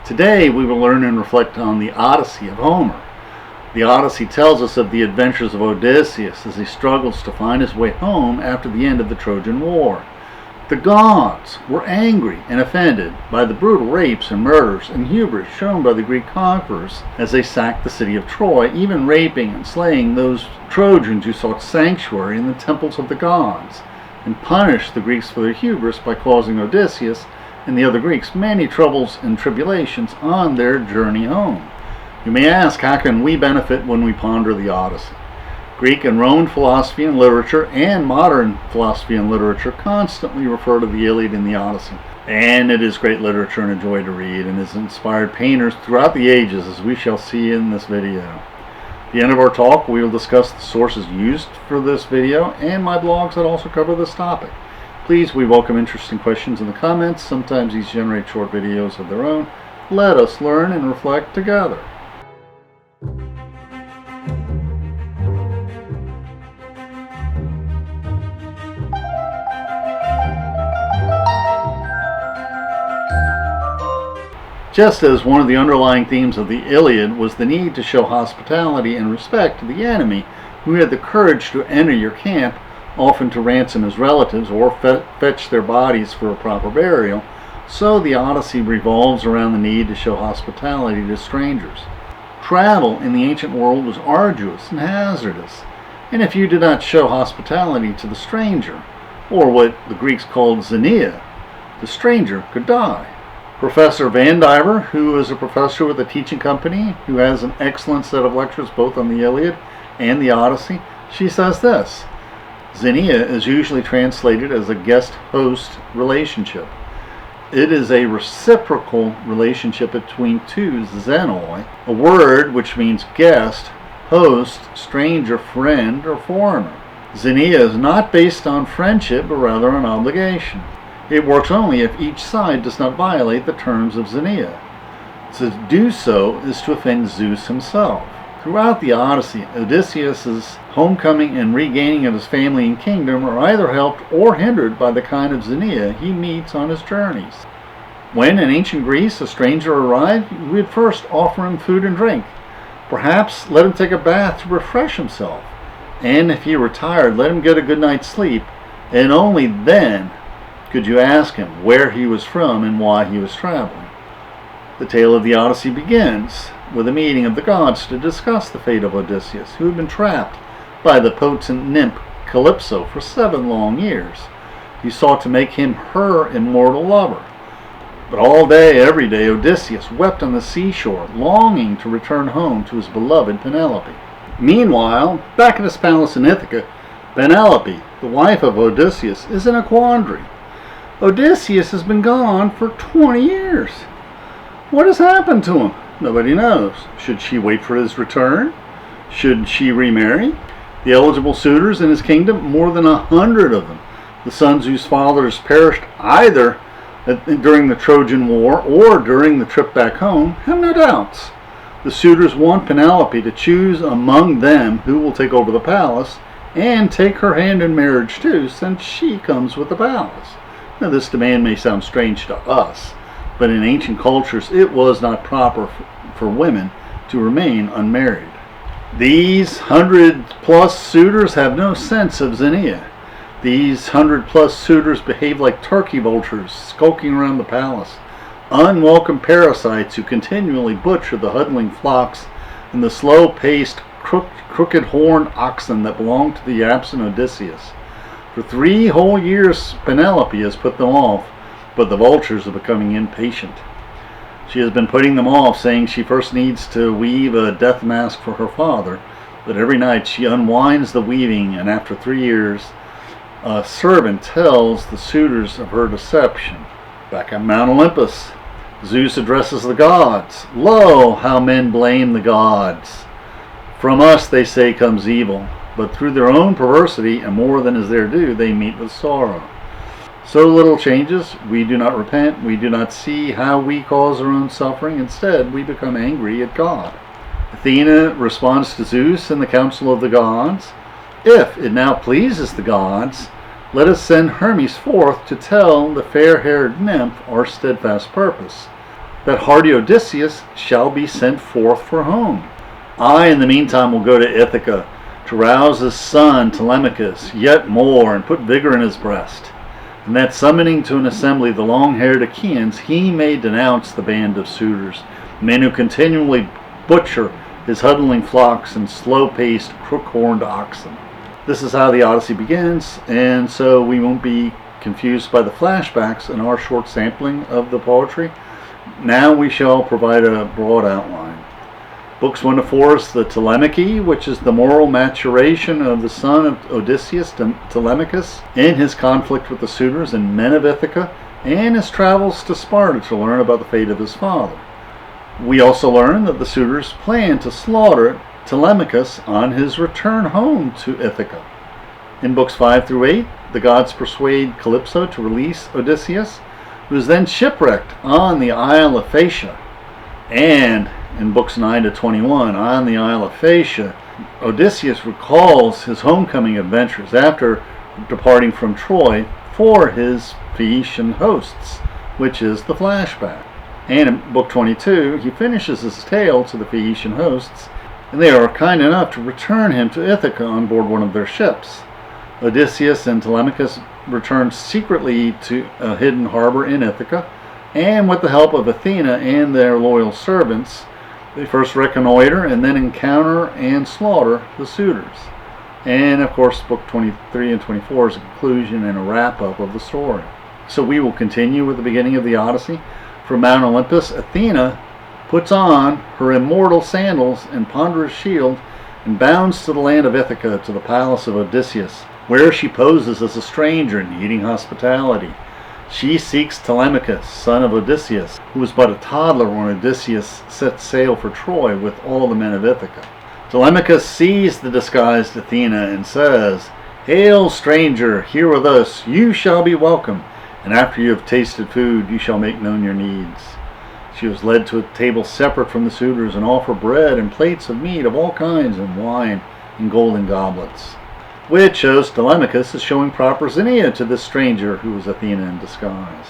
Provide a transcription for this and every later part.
Today we will learn and reflect on the Odyssey of Homer. The Odyssey tells us of the adventures of Odysseus as he struggles to find his way home after the end of the Trojan War. The gods were angry and offended by the brutal rapes and murders and hubris shown by the Greek conquerors as they sacked the city of Troy, even raping and slaying those Trojans who sought sanctuary in the temples of the gods, and punished the Greeks for their hubris by causing Odysseus and the other Greeks many troubles and tribulations on their journey home. You may ask, how can we benefit when we ponder the Odyssey? Greek and Roman philosophy and literature and modern philosophy and literature constantly refer to the Iliad and the Odyssey. And it is great literature and a joy to read, and has inspired painters throughout the ages, as we shall see in this video. At the end of our talk, we will discuss the sources used for this video and my blogs that also cover this topic. Please, we welcome interesting questions in the comments. Sometimes these generate short videos of their own. Let us learn and reflect together. Just as one of the underlying themes of the Iliad was the need to show hospitality and respect to the enemy who had the courage to enter your camp, often to ransom his relatives or fetch their bodies for a proper burial, so the Odyssey revolves around the need to show hospitality to strangers. Travel in the ancient world was arduous and hazardous, and if you did not show hospitality to the stranger, or what the Greeks called Xenia, the stranger could die. Professor Van Diver, who is a professor with a teaching company who has an excellent set of lectures both on the Iliad and the Odyssey, she says this: Xenia is usually translated as a guest-host relationship. It is a reciprocal relationship between two xenoi, a word which means guest, host, stranger, friend, or foreigner. Xenia is not based on friendship, but rather on obligation. It works only if each side does not violate the terms of Xenia. To do so is to offend Zeus himself. Throughout the Odyssey, Odysseus' homecoming and regaining of his family and kingdom are either helped or hindered by the kind of Xenia he meets on his journeys. When in ancient Greece a stranger arrived, he would first offer him food and drink. Perhaps let him take a bath to refresh himself. And if he were tired, let him get a good night's sleep, and only then could you ask him where he was from and why he was traveling. The tale of the Odyssey begins with a meeting of the gods to discuss the fate of Odysseus, who had been trapped by the potent nymph Calypso for 7 long years. He sought to make him her immortal lover. But all day, every day, Odysseus wept on the seashore, longing to return home to his beloved Penelope. Meanwhile, back at his palace in Ithaca, Penelope, the wife of Odysseus, is in a quandary. Odysseus has been gone for 20 years. What has happened to him? Nobody knows. Should she wait for his return? Should she remarry? The eligible suitors in his kingdom, more than 100 of them, the sons whose fathers perished either during the Trojan War or during the trip back home, have no doubts. The suitors want Penelope to choose among them who will take over the palace and take her hand in marriage too, since she comes with the palace. Now, this demand may sound strange to us, but in ancient cultures it was not proper for women to remain unmarried. These 100+ suitors have no sense of Xenia. These 100+ suitors behave like turkey vultures skulking around the palace, unwelcome parasites who continually butcher the huddling flocks and the slow-paced, crooked-horned oxen that belong to the absent Odysseus. For 3 whole years Penelope has put them off, but the vultures are becoming impatient. She has been putting them off, saying she first needs to weave a death mask for her father, but every night she unwinds the weaving, and after 3 years, a servant tells the suitors of her deception. Back on Mount Olympus, Zeus addresses the gods. Lo, how men blame the gods. From us, they say, comes evil, but through their own perversity, and more than is their due, they meet with sorrow. So little changes, we do not repent, we do not see how we cause our own suffering. Instead, we become angry at God. Athena responds to Zeus in the council of the gods. If it now pleases the gods, let us send Hermes forth to tell the fair-haired nymph our steadfast purpose. that hardy Odysseus shall be sent forth for home. I, in the meantime, will go to Ithaca to rouse his son Telemachus yet more and put vigor in his breast, and that summoning to an assembly the long-haired Achaeans, he may denounce the band of suitors, men who continually butcher his huddling flocks and slow-paced, crook-horned oxen. This is how the Odyssey begins, and so we won't be confused by the flashbacks in our short sampling of the poetry. Now we shall provide a broad outline. Books 1 to 4 is the Telemachy, which is the moral maturation of the son of Odysseus, Telemachus, in his conflict with the suitors and men of Ithaca, and his travels to Sparta to learn about the fate of his father. We also learn that the suitors plan to slaughter Telemachus on his return home to Ithaca. In books 5 through 8, the gods persuade Calypso to release Odysseus, who is then shipwrecked on the Isle of Phaeacia. And in books 9 to 21, on the Isle of Phaeacia, Odysseus recalls his homecoming adventures after departing from Troy for his Phaeacian hosts, which is the flashback. And in book 22, he finishes his tale to the Phaeacian hosts, and they are kind enough to return him to Ithaca on board one of their ships. Odysseus and Telemachus return secretly to a hidden harbor in Ithaca, and with the help of Athena and their loyal servants, they first reconnoiter and then encounter and slaughter the suitors. And of course, book 23 and 24 is a conclusion and a wrap-up of the story. So we will continue with the beginning of the Odyssey. From Mount Olympus, Athena puts on her immortal sandals and ponderous shield and bounds to the land of Ithaca, to the palace of Odysseus, where she poses as a stranger needing hospitality. She seeks Telemachus, son of Odysseus, who was but a toddler when Odysseus set sail for Troy with all the men of Ithaca. Telemachus sees the disguised Athena and says, "Hail, stranger, here with us, you shall be welcome, and after you have tasted food, you shall make known your needs." She was led to a table separate from the suitors and offered bread and plates of meat of all kinds and wine in golden goblets, which shows Telemachus is showing proper Xenia to this stranger who was Athena in disguise.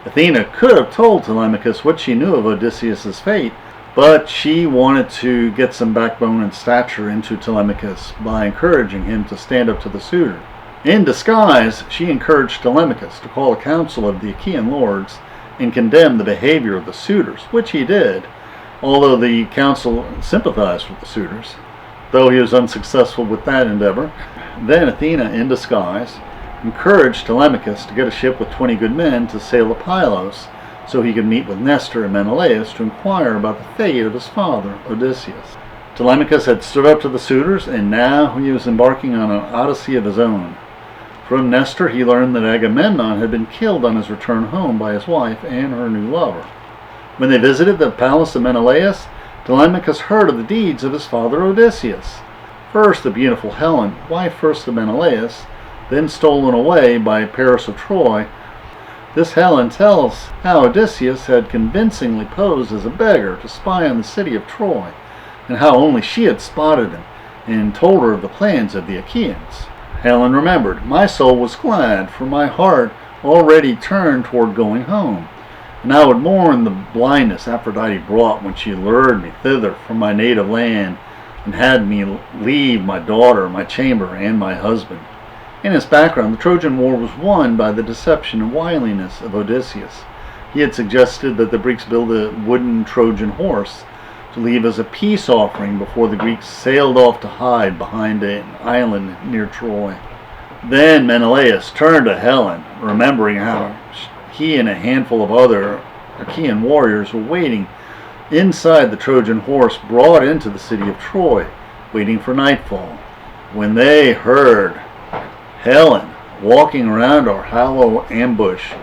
Athena could have told Telemachus what she knew of Odysseus' fate, but she wanted to get some backbone and stature into Telemachus by encouraging him to stand up to the suitor. In disguise, she encouraged Telemachus to call a council of the Achaean lords and condemn the behavior of the suitors, which he did, although the council sympathized with the suitors, though he was unsuccessful with that endeavor. Then Athena, in disguise, encouraged Telemachus to get a ship with 20 good men to sail to Pylos so he could meet with Nestor and Menelaus to inquire about the fate of his father, Odysseus. Telemachus had stood up to the suitors, and now he was embarking on an odyssey of his own. From Nestor he learned that Agamemnon had been killed on his return home by his wife and her new lover. When they visited the palace of Menelaus, Telemachus heard of the deeds of his father Odysseus. First the beautiful Helen, wife first of Menelaus, then stolen away by Paris of Troy. This Helen tells how Odysseus had convincingly posed as a beggar to spy on the city of Troy, and how only she had spotted him and told her of the plans of the Achaeans. Helen remembered, "My soul was glad, for my heart already turned toward going home, and I would mourn the blindness Aphrodite brought when she lured me thither from my native land and had me leave my daughter, my chamber, and my husband." In his background, the Trojan War was won by the deception and wiliness of Odysseus. He had suggested that the Greeks build a wooden Trojan horse to leave as a peace offering before the Greeks sailed off to hide behind an island near Troy. Then Menelaus turned to Helen, remembering how he and a handful of other Achaean warriors were waiting inside the Trojan horse brought into the city of Troy, waiting for nightfall. When they heard Helen walking around our hollow ambush,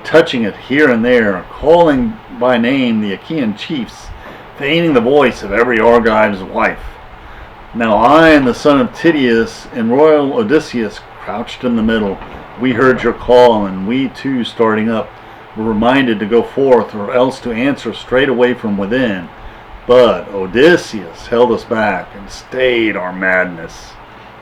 touching it here and there, calling by name the Achaean chiefs, feigning the voice of every Argive's wife. Now I and the son of Tydeus and royal Odysseus crouched in the middle. We heard your call, and we too, starting up, were reminded to go forth, or else to answer straight away from within. But Odysseus held us back and stayed our madness.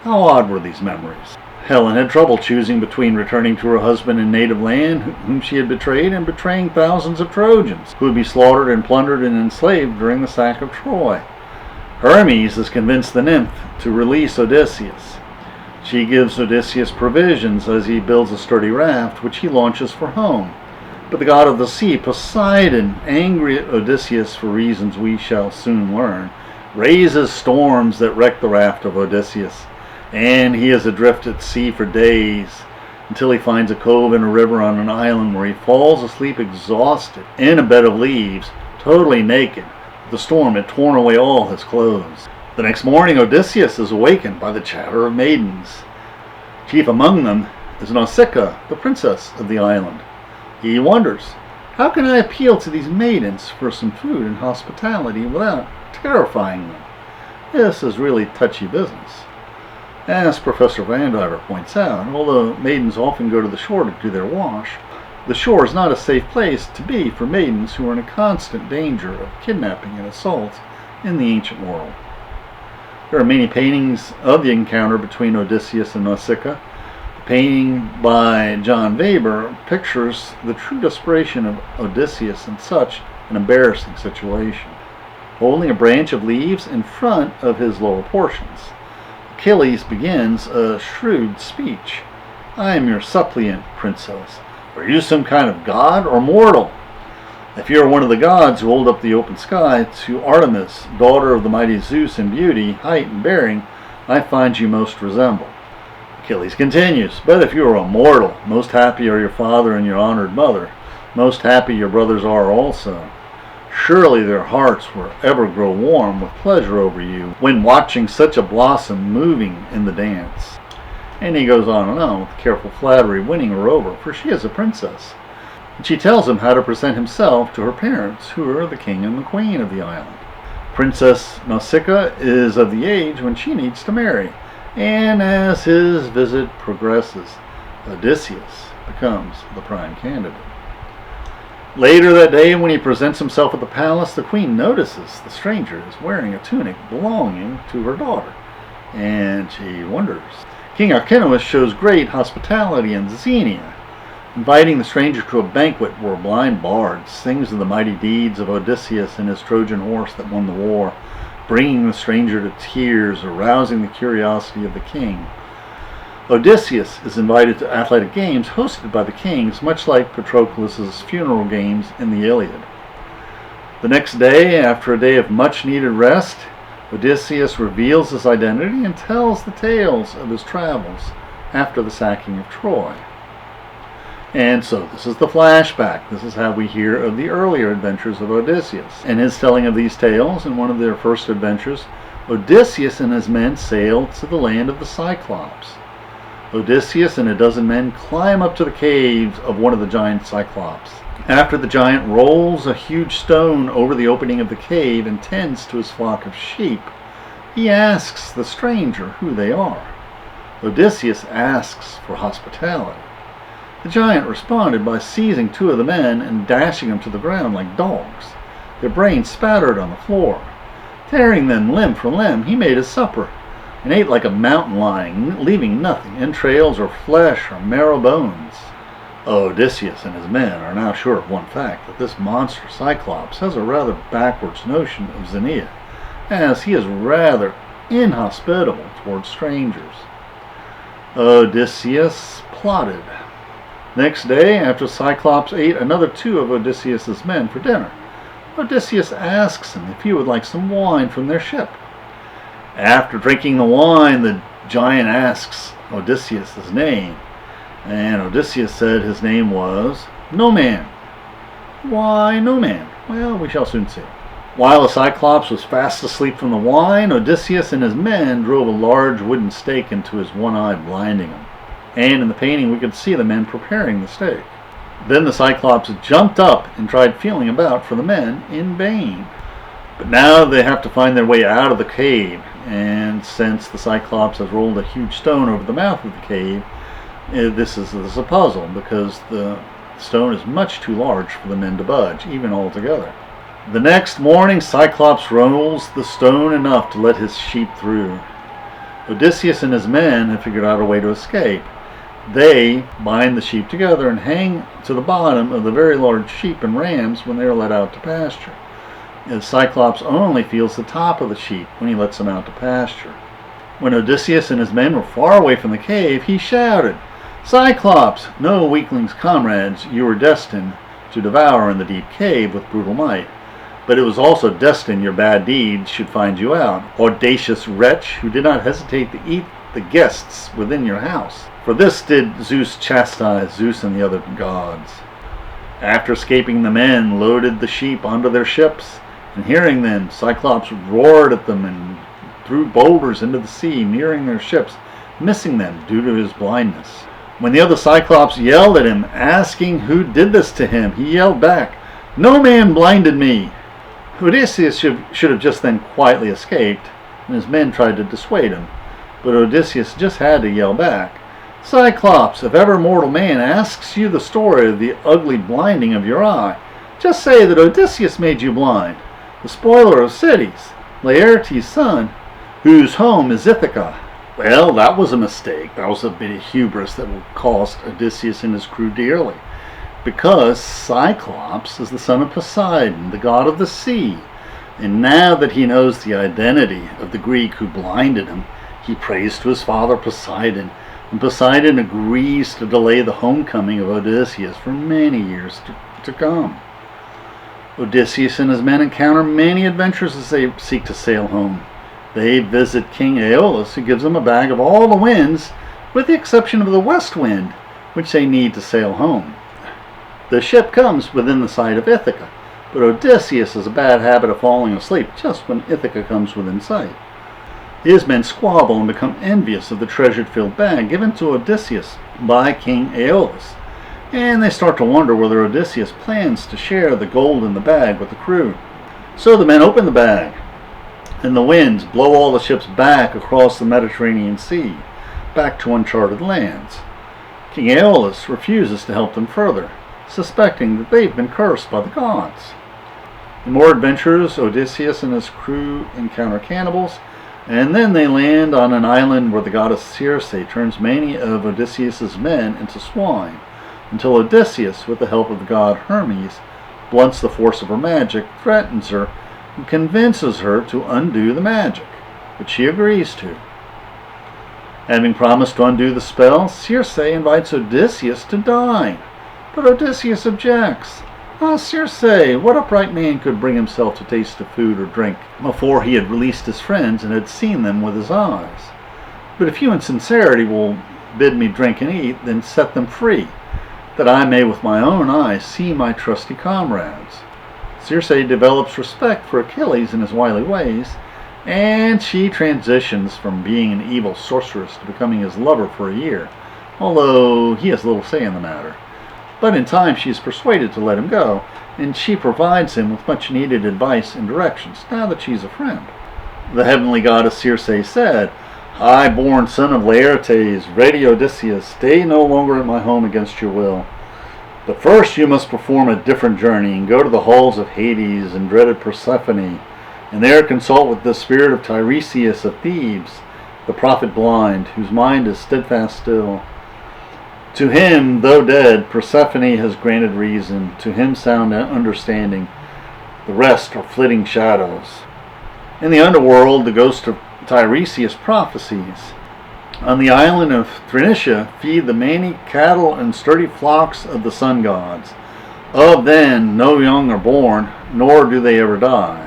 How odd were these memories. Helen had trouble choosing between returning to her husband in native land, whom she had betrayed, and betraying thousands of Trojans, who would be slaughtered and plundered and enslaved during the sack of Troy. Hermes has convinced the nymph to release Odysseus. She gives Odysseus provisions as he builds a sturdy raft, which he launches for home. But the god of the sea, Poseidon, angry at Odysseus for reasons we shall soon learn, raises storms that wreck the raft of Odysseus, and he is adrift at sea for days, until he finds a cove in a river on an island where he falls asleep exhausted in a bed of leaves, totally naked. The storm had torn away all his clothes. The next morning Odysseus is awakened by the chatter of maidens. Chief among them is Nausicaa, the princess of the island. He wonders, how can I appeal to these maidens for some food and hospitality without terrifying them? This is really touchy business. As Professor Vandiver points out, although maidens often go to the shore to do their wash, the shore is not a safe place to be for maidens who are in a constant danger of kidnapping and assault in the ancient world. There are many paintings of the encounter between Odysseus and Nausicaa. The painting by John Weber pictures the true desperation of Odysseus in such an embarrassing situation. Holding a branch of leaves in front of his lower portions, Achilles begins a shrewd speech. I am your suppliant, princess. Are you some kind of god or mortal? If you are one of the gods who hold up the open sky, to Artemis, daughter of the mighty Zeus in beauty, height, and bearing, I find you most resemble. Achilles continues, but if you are a mortal, most happy are your father and your honored mother. Most happy your brothers are also. Surely their hearts will ever grow warm with pleasure over you when watching such a blossom moving in the dance. And he goes on with careful flattery, winning her over, for she is a princess. And she tells him how to present himself to her parents, who are the king and the queen of the island. Princess Nausicaa is of the age when she needs to marry, and as his visit progresses, Odysseus becomes the prime candidate. Later that day, when he presents himself at the palace, the queen notices the stranger is wearing a tunic belonging to her daughter, and she wonders. King Alcinous shows great hospitality in Xenia, inviting the stranger to a banquet where a blind bard sings of the mighty deeds of Odysseus and his Trojan horse that won the war, bringing the stranger to tears, arousing the curiosity of the king. Odysseus is invited to athletic games hosted by the kings, much like Patroclus' funeral games in the Iliad. The next day, after a day of much-needed rest, Odysseus reveals his identity and tells the tales of his travels after the sacking of Troy. And so this is the flashback. This is how we hear of the earlier adventures of Odysseus. In his telling of these tales, in one of their first adventures, Odysseus and his men sailed to the land of the Cyclops. Odysseus and a dozen men climb up to the caves of one of the giant Cyclops. After the giant rolls a huge stone over the opening of the cave and tends to his flock of sheep, he asks the stranger who they are. Odysseus asks for hospitality. The giant responded by seizing two of the men and dashing them to the ground like dogs, their brains spattered on the floor. Tearing them limb from limb, he made his supper, and ate like a mountain lion, leaving nothing, entrails or flesh or marrow bones. Odysseus and his men are now sure of one fact, that this monster Cyclops has a rather backwards notion of Xenia, as he is rather inhospitable towards strangers. Odysseus plotted. Next day, after Cyclops ate another two of Odysseus' men for dinner, Odysseus asks him if he would like some wine from their ship. After drinking the wine, the giant asks Odysseus his name, and Odysseus said his name was No Man. Why No Man? Well, we shall soon see. While the Cyclops was fast asleep from the wine, Odysseus and his men drove a large wooden stake into his one eye, blinding him. And in the painting we could see the men preparing the stake. Then the Cyclops jumped up and tried feeling about for the men in vain. But now they have to find their way out of the cave, and since the Cyclops has rolled a huge stone over the mouth of the cave, this is a puzzle, because the stone is much too large for the men to budge, even all together. The next morning, Cyclops rolls the stone enough to let his sheep through. Odysseus and his men have figured out a way to escape. They bind the sheep together and hang to the bottom of the very large sheep and rams when they are let out to pasture, as Cyclops only feels the top of the sheep when he lets them out to pasture. When Odysseus and his men were far away from the cave, he shouted, "Cyclops, no weaklings, comrades, you were destined to devour in the deep cave with brutal might. But it was also destined your bad deeds should find you out, audacious wretch who did not hesitate to eat the guests within your house. For this did Zeus chastise Zeus and the other gods." After escaping, the men loaded the sheep onto their ships, and hearing them, Cyclops roared at them and threw boulders into the sea, nearing their ships, missing them due to his blindness. When the other Cyclops yelled at him, asking who did this to him, he yelled back, "No man blinded me!" Odysseus should have just then quietly escaped, and his men tried to dissuade him. But Odysseus just had to yell back, "Cyclops, if ever mortal man asks you the story of the ugly blinding of your eye, just say that Odysseus made you blind, the spoiler of cities, Laertes' son, whose home is Ithaca." Well, that was a mistake. That was a bit of hubris that will cost Odysseus and his crew dearly, because Cyclops is the son of Poseidon, the god of the sea, and now that he knows the identity of the Greek who blinded him, he prays to his father Poseidon, and Poseidon agrees to delay the homecoming of Odysseus for many years to come. Odysseus and his men encounter many adventures as they seek to sail home. They visit King Aeolus, who gives them a bag of all the winds, with the exception of the west wind, which they need to sail home. The ship comes within the sight of Ithaca, but Odysseus has a bad habit of falling asleep just when Ithaca comes within sight. His men squabble and become envious of the treasure-filled bag given to Odysseus by King Aeolus, and they start to wonder whether Odysseus plans to share the gold in the bag with the crew. So the men open the bag, and the winds blow all the ships back across the Mediterranean Sea, back to uncharted lands. King Aeolus refuses to help them further, suspecting that they've been cursed by the gods. In more adventures, Odysseus and his crew encounter cannibals, and then they land on an island where the goddess Circe turns many of Odysseus' men into swine, until Odysseus, with the help of the god Hermes, blunts the force of her magic, threatens her, and convinces her to undo the magic, which she agrees to. Having promised to undo the spell, Circe invites Odysseus to dine, but Odysseus objects. "Ah, Circe, what upright man could bring himself to taste of food or drink before he had released his friends and had seen them with his eyes? But if you in sincerity will bid me drink and eat, then set them free, that I may with my own eyes see my trusty comrades." Circe develops respect for Achilles and his wily ways, and she transitions from being an evil sorceress to becoming his lover for a year, although he has little say in the matter. But in time she is persuaded to let him go, and she provides him with much needed advice and directions now that she's a friend. The heavenly goddess Circe said, "High-born son of Laertes, ready Odysseus, stay no longer at my home against your will. But first you must perform a different journey and go to the halls of Hades and dreaded Persephone, and there consult with the spirit of Tiresias of Thebes, the prophet blind, whose mind is steadfast still. To him, though dead, Persephone has granted reason, to him sound understanding. The rest are flitting shadows." In the underworld, the ghost of Tiresias prophesies. On the island of Thrinacia feed the many cattle and sturdy flocks of the sun gods. Of them no young are born, nor do they ever die.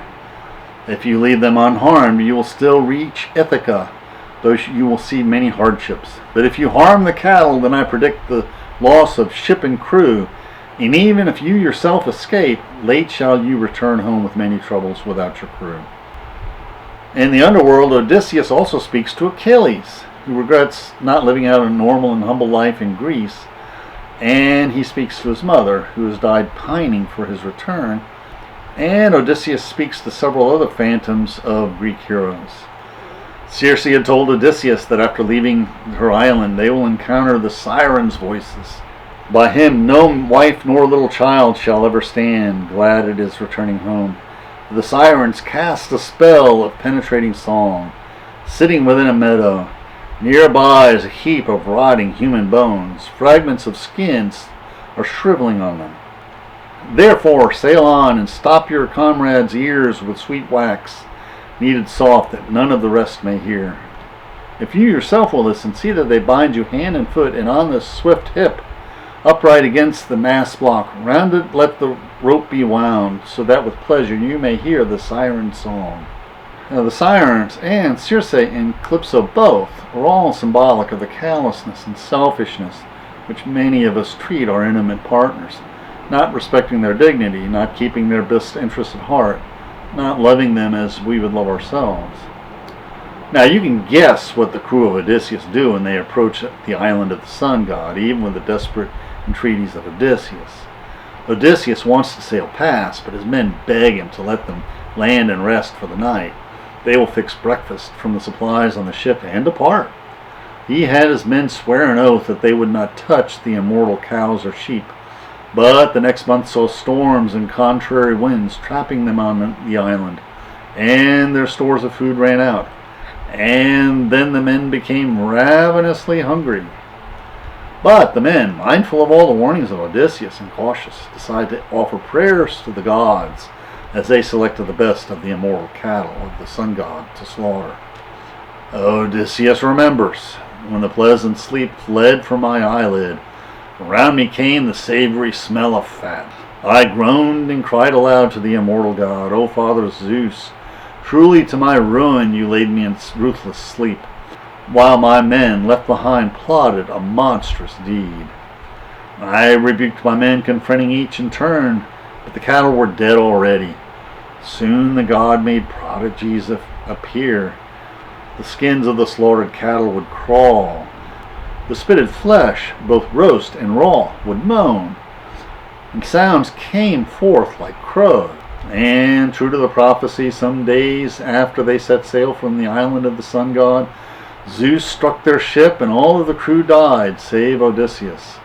If you leave them unharmed, you will still reach Ithaca, though you will see many hardships. But if you harm the cattle, then I predict the loss of ship and crew, and even if you yourself escape, late shall you return home with many troubles without your crew. In the underworld, Odysseus also speaks to Achilles, who regrets not living out a normal and humble life in Greece, and he speaks to his mother, who has died pining for his return, and Odysseus speaks to several other phantoms of Greek heroes. Circe had told Odysseus that after leaving her island they will encounter the sirens' voices. By him no wife nor little child shall ever stand, glad at his returning home. The sirens cast a spell of penetrating song. Sitting within a meadow, Nearby is a heap of rotting human bones. Fragments of skins are shriveling on them. Therefore, sail on and stop your comrades' ears with sweet wax, kneaded soft, that none of the rest may hear. If you yourself will listen, see that they bind you hand and foot, and on the swift hip, upright against the mast block, round it let the rope be wound, so that with pleasure you may hear the siren song. Now, the sirens and Circe and Calypso both are all symbolic of the callousness and selfishness which many of us treat our intimate partners, not respecting their dignity, not keeping their best interests at heart, not loving them as we would love ourselves. Now you can guess what the crew of Odysseus do when they approach the island of the sun god, even with the desperate entreaties of Odysseus. Odysseus wants to sail past, but his men beg him to let them land and rest for the night. They will fix breakfast from the supplies on the ship and depart. He had his men swear an oath that they would not touch the immortal cows or sheep. But the next month saw storms and contrary winds trapping them on the island, and their stores of food ran out. And then the men became ravenously hungry. But the men, mindful of all the warnings of Odysseus and cautious, decided to offer prayers to the gods as they selected the best of the immortal cattle of the sun god to slaughter. Odysseus remembers, when the pleasant sleep fled from my eyelid, around me came the savory smell of fat. I groaned and cried aloud to the immortal god, O Father Zeus, truly to my ruin you laid me in ruthless sleep, while my men left behind plotted a monstrous deed. I rebuked my men, confronting each in turn, but the cattle were dead already. Soon the god made prodigies appear. The skins of the slaughtered cattle would crawl. The spitted flesh, both roast and raw, would moan, and sounds came forth like crows. And true to the prophecy, some days after they set sail from the island of the sun god, Zeus struck their ship and all of the crew died, save Odysseus,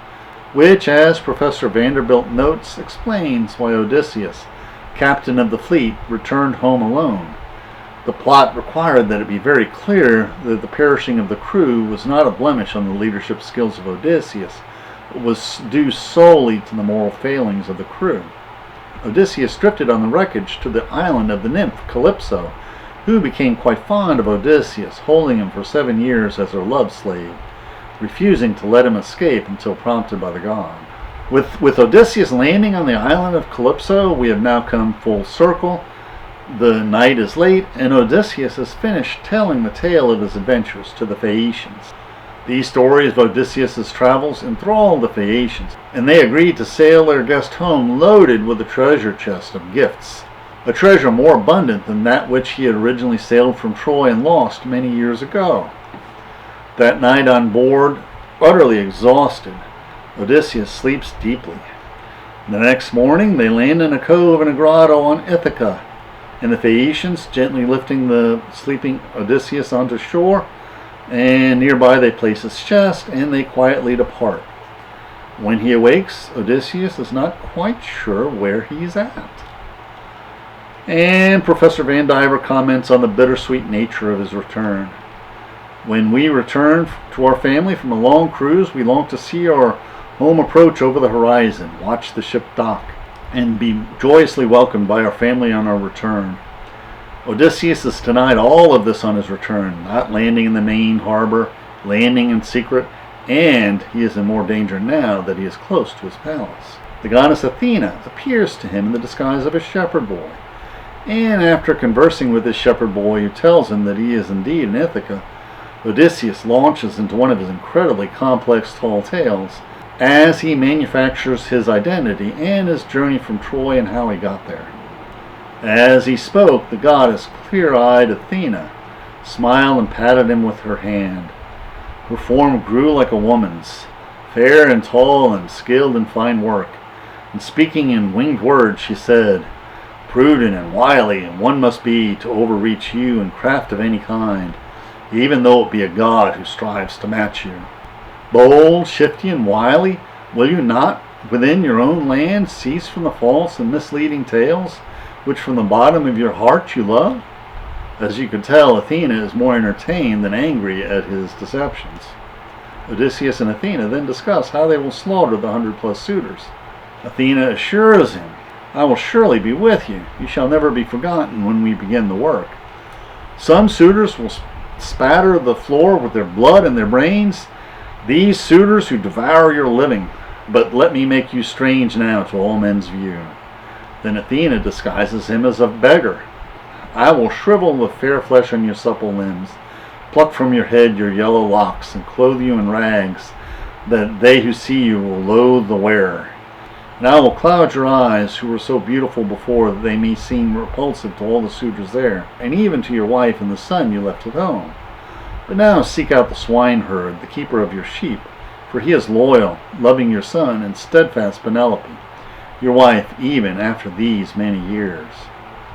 which, as Professor Vanderbilt notes, explains why Odysseus, captain of the fleet, returned home alone. The plot required that it be very clear that the perishing of the crew was not a blemish on the leadership skills of Odysseus, but was due solely to the moral failings of the crew. Odysseus drifted on the wreckage to the island of the nymph Calypso, who became quite fond of Odysseus, holding him for 7 years as her love slave, refusing to let him escape until prompted by the god. With Odysseus landing on the island of Calypso, we have now come full circle. The night is late, and Odysseus has finished telling the tale of his adventures to the Phaeacians. These stories of Odysseus' travels enthralled the Phaeacians, and they agreed to sail their guest home loaded with a treasure chest of gifts, a treasure more abundant than that which he had originally sailed from Troy and lost many years ago. That night on board, utterly exhausted, Odysseus sleeps deeply. The next morning they land in a cove in a grotto on Ithaca, and the Phaeacians gently lifting the sleeping Odysseus onto shore, and nearby they place his chest, and they quietly depart. When he awakes, Odysseus is not quite sure where he's at. And Professor Van Diver comments on the bittersweet nature of his return. When we return to our family from a long cruise, we long to see our home approach over the horizon, watch the ship dock, and be joyously welcomed by our family on our return. Odysseus is denied all of this on his return, not landing in the main harbor, landing in secret, and he is in more danger now that he is close to his palace. The goddess Athena appears to him in the disguise of a shepherd boy, and after conversing with this shepherd boy who tells him that he is indeed in Ithaca, Odysseus launches into one of his incredibly complex tall tales as he manufactures his identity and his journey from Troy and how he got there. As he spoke, the goddess, clear-eyed Athena, smiled and patted him with her hand. Her form grew like a woman's, fair and tall and skilled in fine work, and speaking in winged words she said, "Prudent and wily one must be to overreach you in craft of any kind, even though it be a god who strives to match you. Bold, shifty, and wily, will you not, within your own land, cease from the false and misleading tales, which from the bottom of your heart you love? As you can tell, Athena is more entertained than angry at his deceptions. Odysseus and Athena then discuss how they will slaughter the 100+ suitors. Athena assures him, "I will surely be with you. You shall never be forgotten when we begin the work. Some suitors will spatter the floor with their blood and their brains, these suitors who devour your living. But let me make you strange now to all men's view." Then Athena disguises him as a beggar. "I will shrivel the fair flesh on your supple limbs, pluck from your head your yellow locks, and clothe you in rags, that they who see you will loathe the wearer. And I will cloud your eyes, who were so beautiful before, that they may seem repulsive to all the suitors there, and even to your wife and the son you left at home. But now seek out the swineherd, the keeper of your sheep, for he is loyal, loving your son, and steadfast Penelope, your wife, even after these many years."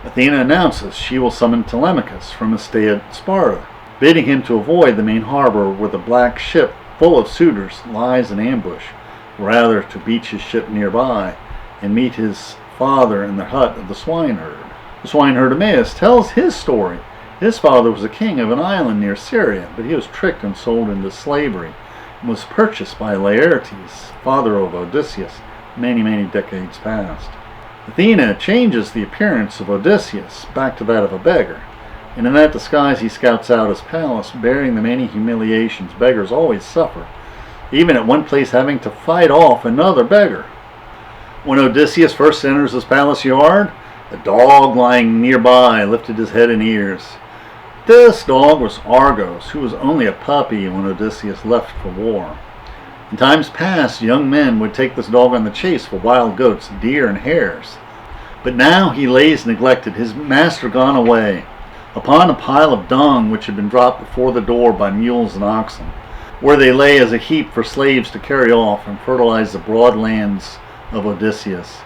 Athena announces she will summon Telemachus from his stay at Sparta, bidding him to avoid the main harbor where the black ship full of suitors lies in ambush, rather to beach his ship nearby and meet his father in the hut of the swineherd. The swineherd Emmaus tells his story. His father was a king of an island near Syria, but he was tricked and sold into slavery and was purchased by Laertes, father of Odysseus, many decades past. Athena changes the appearance of Odysseus back to that of a beggar, and in that disguise he scouts out his palace, bearing the many humiliations beggars always suffer, even at one place having to fight off another beggar. When Odysseus first enters his palace yard, a dog lying nearby lifted his head and ears. This dog was Argos, who was only a puppy when Odysseus left for war. In times past, young men would take this dog on the chase for wild goats, deer, and hares. But now he lays neglected, his master gone away, upon a pile of dung which had been dropped before the door by mules and oxen, where they lay as a heap for slaves to carry off and fertilize the broad lands of Odysseus.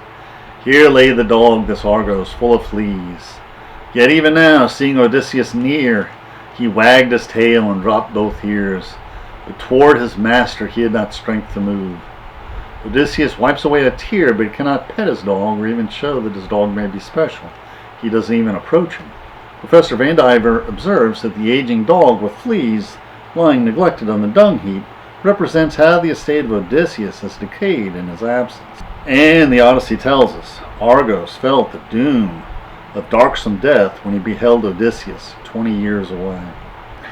Here lay the dog, this Argos, full of fleas. Yet even now, seeing Odysseus near, he wagged his tail and dropped both ears. But toward his master he had not strength to move. Odysseus wipes away a tear, but he cannot pet his dog or even show that his dog may be special. He doesn't even approach him. Professor Vandiver observes that the aging dog with fleas, lying neglected on the dung heap, represents how the estate of Odysseus has decayed in his absence. And the Odyssey tells us, Argos felt the doom of darksome death when he beheld Odysseus 20 years away.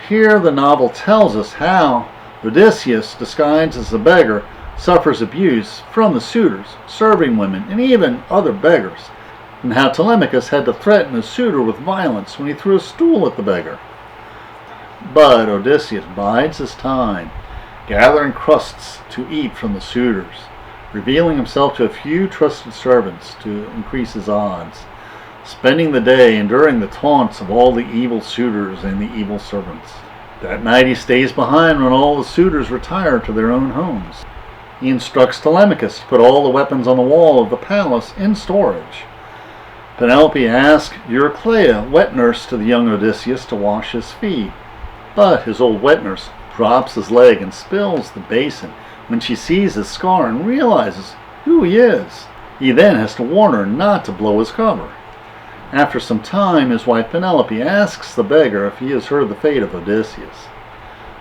Here the novel tells us how Odysseus, disguised as a beggar, suffers abuse from the suitors, serving women, and even other beggars, and how Telemachus had to threaten a suitor with violence when he threw a stool at the beggar. But Odysseus bides his time, gathering crusts to eat from the suitors, revealing himself to a few trusted servants to increase his odds, spending the day enduring the taunts of all the evil suitors and the evil servants. That night he stays behind when all the suitors retire to their own homes. He instructs Telemachus to put all the weapons on the wall of the palace in storage. Penelope asks Eurycleia, wet nurse to the young Odysseus, to wash his feet. But his old wet nurse drops his leg and spills the basin when she sees his scar and realizes who he is. He then has to warn her not to blow his cover. After some time, his wife Penelope asks the beggar if he has heard the fate of Odysseus.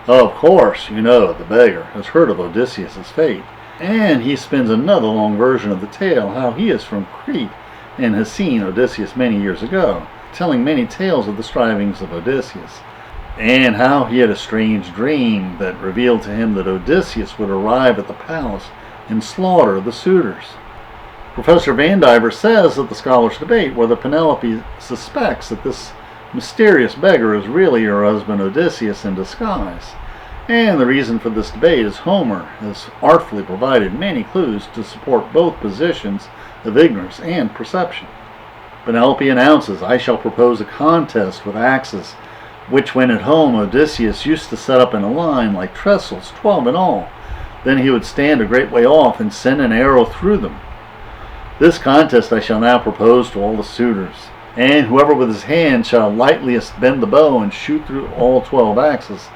Of course, you know, the beggar has heard of Odysseus' fate, and he spins another long version of the tale how he is from Crete and has seen Odysseus many years ago, telling many tales of the strivings of Odysseus, and how he had a strange dream that revealed to him that Odysseus would arrive at the palace and slaughter the suitors. Professor Vandiver says that the scholars debate whether Penelope suspects that this mysterious beggar is really her husband Odysseus in disguise, and the reason for this debate is Homer has artfully provided many clues to support both positions of ignorance and perception. Penelope announces, "I shall propose a contest with axes, which when at home Odysseus used to set up in a line like trestles, 12 in all. Then he would stand a great way off and send an arrow through them. This contest I shall now propose to all the suitors, and whoever with his hand shall lightliest bend the bow and shoot through all 12 axes,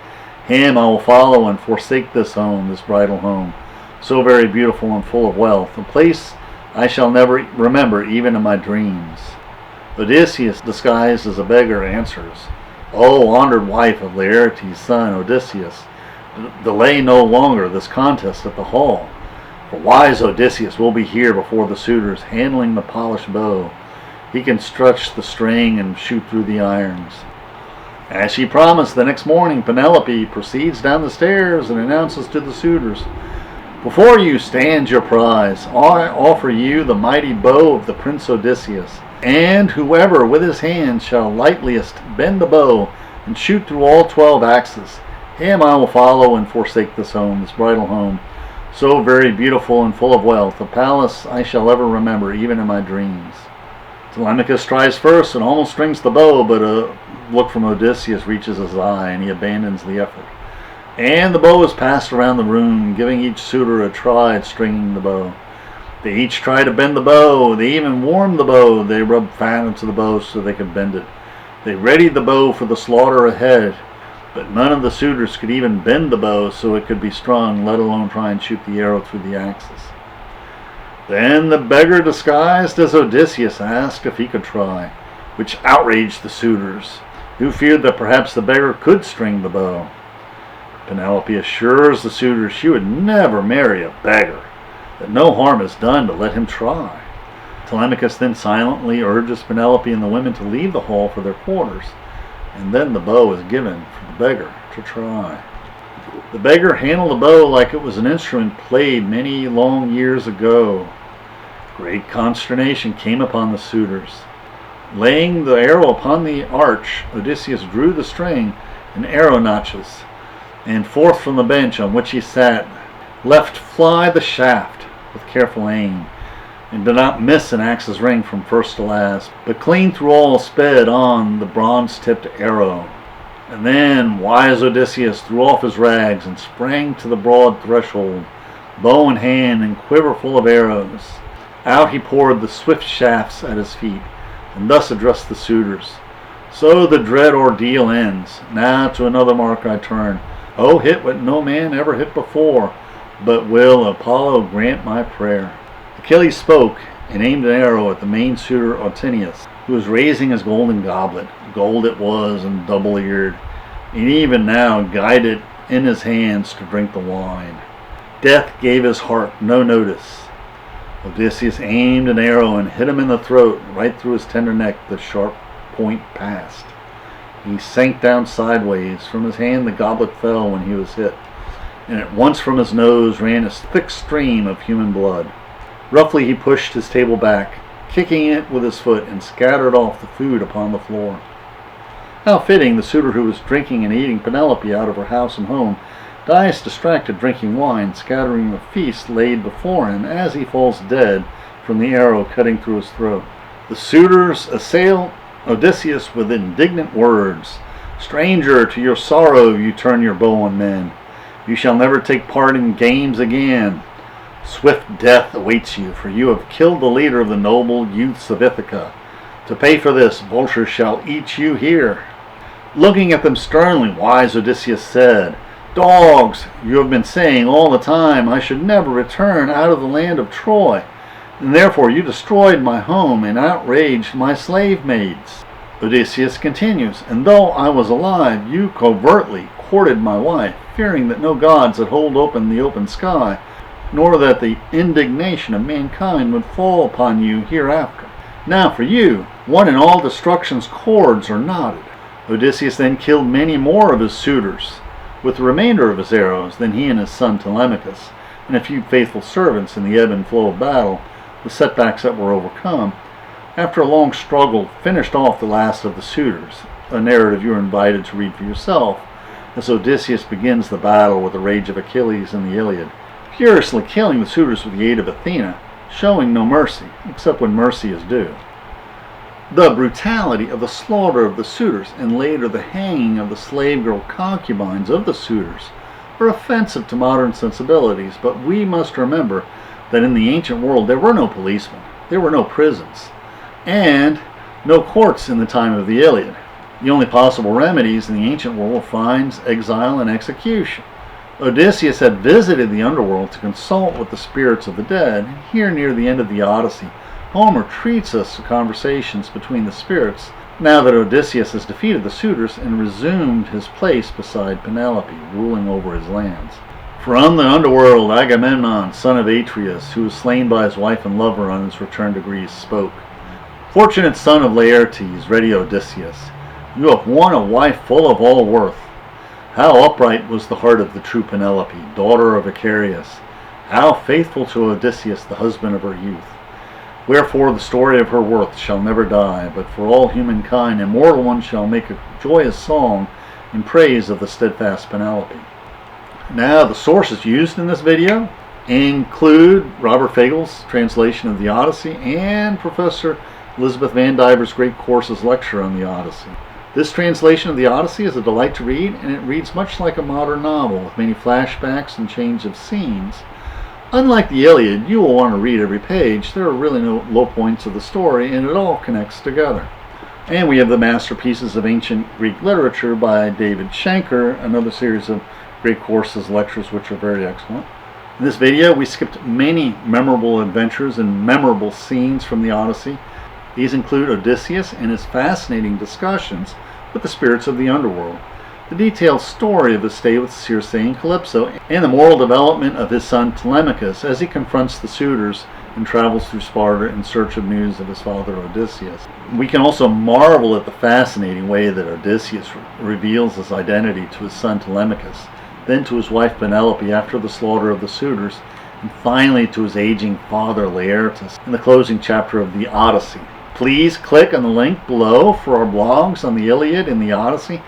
him I will follow and forsake this home, this bridal home, so very beautiful and full of wealth, a place I shall never remember even in my dreams." Odysseus, disguised as a beggar, answers, O honored wife of Laertes' son Odysseus, delay no longer this contest at the hall, for wise Odysseus will be here before the suitors, handling the polished bow. He can stretch the string and shoot through the irons. As she promised, the next morning Penelope proceeds down the stairs and announces to the suitors, "Before you stands your prize. I offer you the mighty bow of the Prince Odysseus, and whoever with his hands shall lightliest bend the bow and shoot through all 12 axes, him I will follow and forsake this home, this bridal home, so very beautiful and full of wealth, a palace I shall ever remember, even in my dreams." Telemachus tries first and almost strings the bow, but a look from Odysseus reaches his eye, and he abandons the effort. And the bow is passed around the room, giving each suitor a try at stringing the bow. They each try to bend the bow. They even warmed the bow. They rubbed fat into the bow so they could bend it. They readied the bow for the slaughter ahead, but none of the suitors could even bend the bow so it could be strung, let alone try and shoot the arrow through the axis. Then the beggar disguised as Odysseus asked if he could try, which outraged the suitors, who feared that perhaps the beggar could string the bow. Penelope assures the suitors she would never marry a beggar, that no harm is done to let him try. Telemachus then silently urges Penelope and the women to leave the hall for their quarters, and then the bow is given for the beggar to try. The beggar handled the bow like it was an instrument played many long years ago. Great consternation came upon the suitors. Laying the arrow upon the arch, Odysseus drew the string and arrow notches, and forth from the bench on which he sat, left fly the shaft with careful aim, and did not miss an axe's ring from first to last, but clean through all sped on the bronze-tipped arrow. And then wise Odysseus threw off his rags and sprang to the broad threshold, bow in hand and quiver full of arrows. Out he poured the swift shafts at his feet, and thus addressed the suitors. "So the dread ordeal ends. Now to another mark I turn. Oh, hit what no man ever hit before, but will Apollo grant my prayer." Achilles spoke and aimed an arrow at the main suitor Odysseus, who was raising his golden goblet. Gold it was and double-eared, and even now guided in his hands to drink the wine. Death gave his heart no notice. Odysseus aimed an arrow and hit him in the throat, right through his tender neck. The sharp point passed. He sank down sideways. From his hand the goblet fell when he was hit, and at once from his nose ran a thick stream of human blood. Roughly he pushed his table back, kicking it with his foot, and scattered off the food upon the floor. How fitting the suitor who was drinking and eating Penelope out of her house and home dies distracted drinking wine, scattering the feast laid before him as he falls dead from the arrow cutting through his throat. The suitors assail Odysseus with indignant words. "Stranger, to your sorrow you turn your bow on men. You shall never take part in games again. Swift death awaits you, for you have killed the leader of the noble youths of Ithaca. To pay for this, vultures shall eat you here." Looking at them sternly, wise Odysseus said, "Dogs, you have been saying all the time I should never return out of the land of Troy, and therefore you destroyed my home and outraged my slave maids." Odysseus continues, "And though I was alive, you covertly courted my wife, fearing that no gods had hold open the open sky, nor that the indignation of mankind would fall upon you hereafter. Now for you, one and all destruction's cords are knotted." Odysseus then killed many more of his suitors with the remainder of his arrows than he and his son Telemachus, and a few faithful servants in the ebb and flow of battle, the setbacks that were overcome. After a long struggle, finished off the last of the suitors, a narrative you are invited to read for yourself, as Odysseus begins the battle with the rage of Achilles in the Iliad, furiously killing the suitors with the aid of Athena, showing no mercy, except when mercy is due. The brutality of the slaughter of the suitors, and later the hanging of the slave girl concubines of the suitors, are offensive to modern sensibilities, but we must remember that in the ancient world there were no policemen, there were no prisons, and no courts in the time of the Iliad. The only possible remedies in the ancient world were fines, exile, and execution. Odysseus had visited the underworld to consult with the spirits of the dead, and here near the end of the Odyssey, Homer treats us to conversations between the spirits now that Odysseus has defeated the suitors and resumed his place beside Penelope, ruling over his lands. From the underworld, Agamemnon, son of Atreus, who was slain by his wife and lover on his return to Greece, spoke. Fortunate son of Laertes, ready Odysseus, you have won a wife full of all worth. How upright was the heart of the true Penelope, daughter of Icarius. How faithful to Odysseus, the husband of her youth. Wherefore the story of her worth shall never die, but for all humankind immortal ones shall make a joyous song in praise of the steadfast Penelope. Now, the sources used in this video include Robert Fagel's translation of the Odyssey and Professor Elizabeth Van Diver's Great Courses lecture on the Odyssey. This translation of the Odyssey is a delight to read, and it reads much like a modern novel with many flashbacks and change of scenes. Unlike the Iliad, you will want to read every page. There are really no low points of the story, and it all connects together. And we have the masterpieces of ancient Greek literature by David Schenker, another series of Great Courses lectures which are very excellent. In this video, we skipped many memorable adventures and memorable scenes from the Odyssey. These include Odysseus and his fascinating discussions with the spirits of the underworld, the detailed story of his stay with Circe and Calypso, and the moral development of his son Telemachus as he confronts the suitors and travels through Sparta in search of news of his father Odysseus. We can also marvel at the fascinating way that Odysseus reveals his identity to his son Telemachus, then to his wife Penelope after the slaughter of the suitors, and finally to his aging father Laertes in the closing chapter of the Odyssey. Please click on the link below for our blogs on the Iliad and the Odyssey,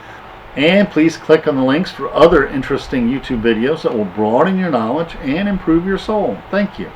and please click on the links for other interesting YouTube videos that will broaden your knowledge and improve your soul. Thank you.